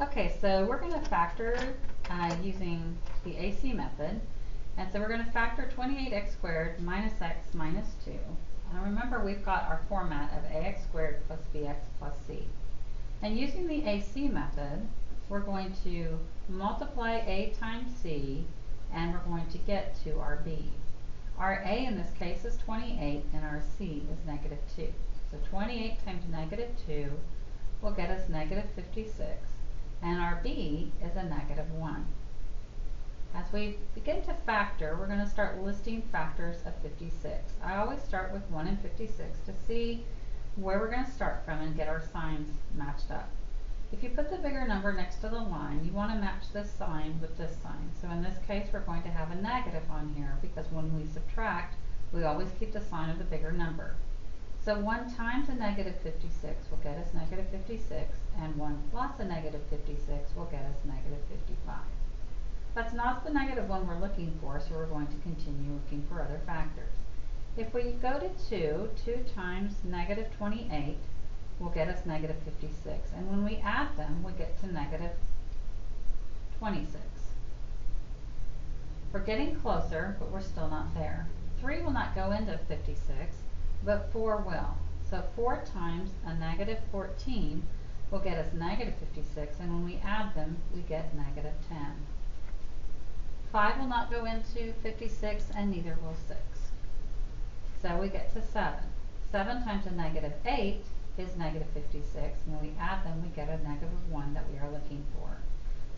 Okay, so we're going to factor using the AC method. And so we're going to factor 28x squared minus x minus 2. And remember, we've got our format of ax squared plus bx plus c. And using the AC method, we're going to multiply a times c, and we're going to get to our b. Our a in this case is 28, and our c is negative 2. So 28 times negative 2 will get us negative 56. And our b is a negative 1. As we begin to factor, we're going to start listing factors of 56. I always start with 1 and 56 to see where we're going to start from and get our signs matched up. If you put the bigger number next to the line, you want to match this sign with this sign. So in this case, we're going to have a negative on here because when we subtract, we always keep the sign of the bigger number. So 1 times a negative 56 will get us negative 56, and 1 plus a negative 56 will get us negative 55. That's not the negative one we're looking for, so we're going to continue looking for other factors. If we go to 2, 2 times negative 28 will get us negative 56, and when we add them, we get to negative 26. We're getting closer, but we're still not there. 3 will not go into 56, but 4 will. So 4 times a negative 14 will get us negative 56, and when we add them, we get negative 10. 5 will not go into 56, and neither will 6. So we get to 7. 7 times a negative 8 is negative 56, and when we add them, we get a negative 1 that we are looking for.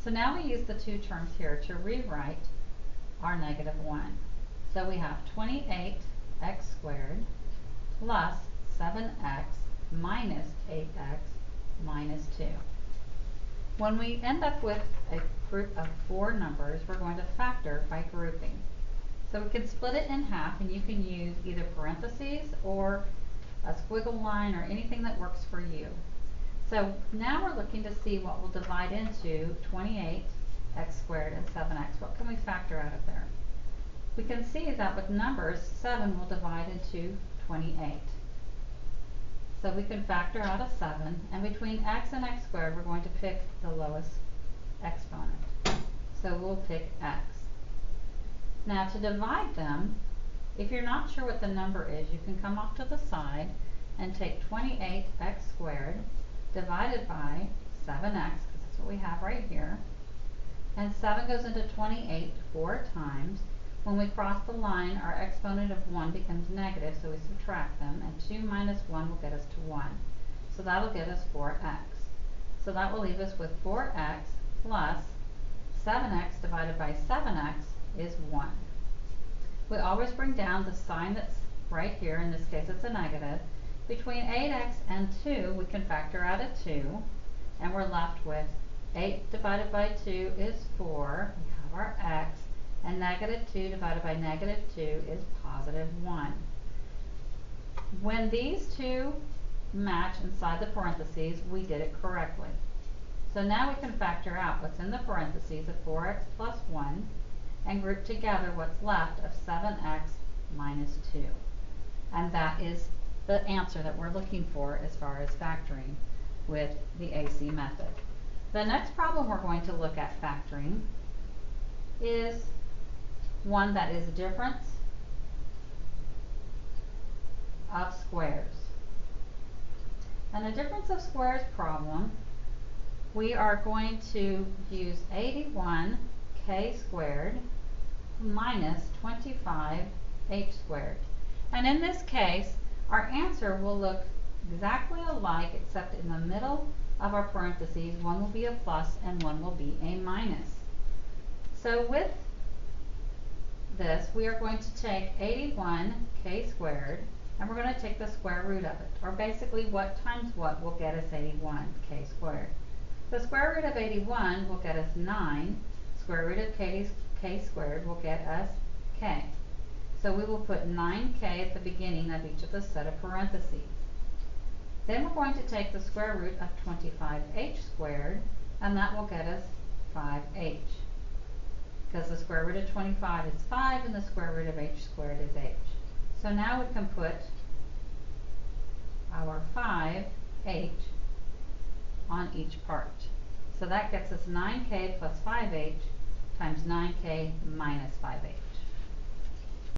So now we use the two terms here to rewrite our negative 1. So we have 28x squared plus 7x minus 8x minus 2. When we end up with a group of 4 numbers, we're going to factor by grouping. So we can split it in half, and you can use either parentheses or a squiggle line or anything that works for you. So now we're looking to see what will divide into 28x squared and 7x. What can we factor out of there? We can see that with numbers, 7 will divide into 28. So we can factor out a 7, and between x and x squared, we're going to pick the lowest exponent. So we'll pick x. Now to divide them, if you're not sure what the number is, you can come off to the side and take 28x squared divided by 7x, because that's what we have right here. And 7 goes into 28 4 times. When we cross the line, our exponent of 1 becomes negative, so we subtract them, and 2 minus 1 will get us to 1. So that'll get us 4x. So that will leave us with 4x plus 7x divided by 7x is 1. We always bring down the sign that's right here. In this case, it's a negative. Between 8x and 2, we can factor out a 2, and we're left with 8 divided by 2 is 4. We have our x. And negative 2 divided by negative 2 is positive 1. When these two match inside the parentheses, we did it correctly. So now we can factor out what's in the parentheses of 4x plus 1 and group together what's left of 7x minus 2. And that is the answer that we're looking for as far as factoring with the AC method. The next problem we're going to look at factoring is one that is a difference of squares. And a difference of squares problem, we are going to use 81k squared minus 25h squared. And in this case, our answer will look exactly alike, except in the middle of our parentheses, one will be a plus and one will be a minus. So with this, we are going to take 81k squared, and we're going to take the square root of it, or basically what times what will get us 81k squared. The square root of 81 will get us 9. Square root of k squared will get us k. So we will put 9k at the beginning of each of the set of parentheses. Then we're going to take the square root of 25h squared, and that will get us 5h. Because the square root of 25 is 5 and the square root of h squared is h. So now we can put our 5h on each part. So that gets us 9k plus 5h times 9k minus 5h.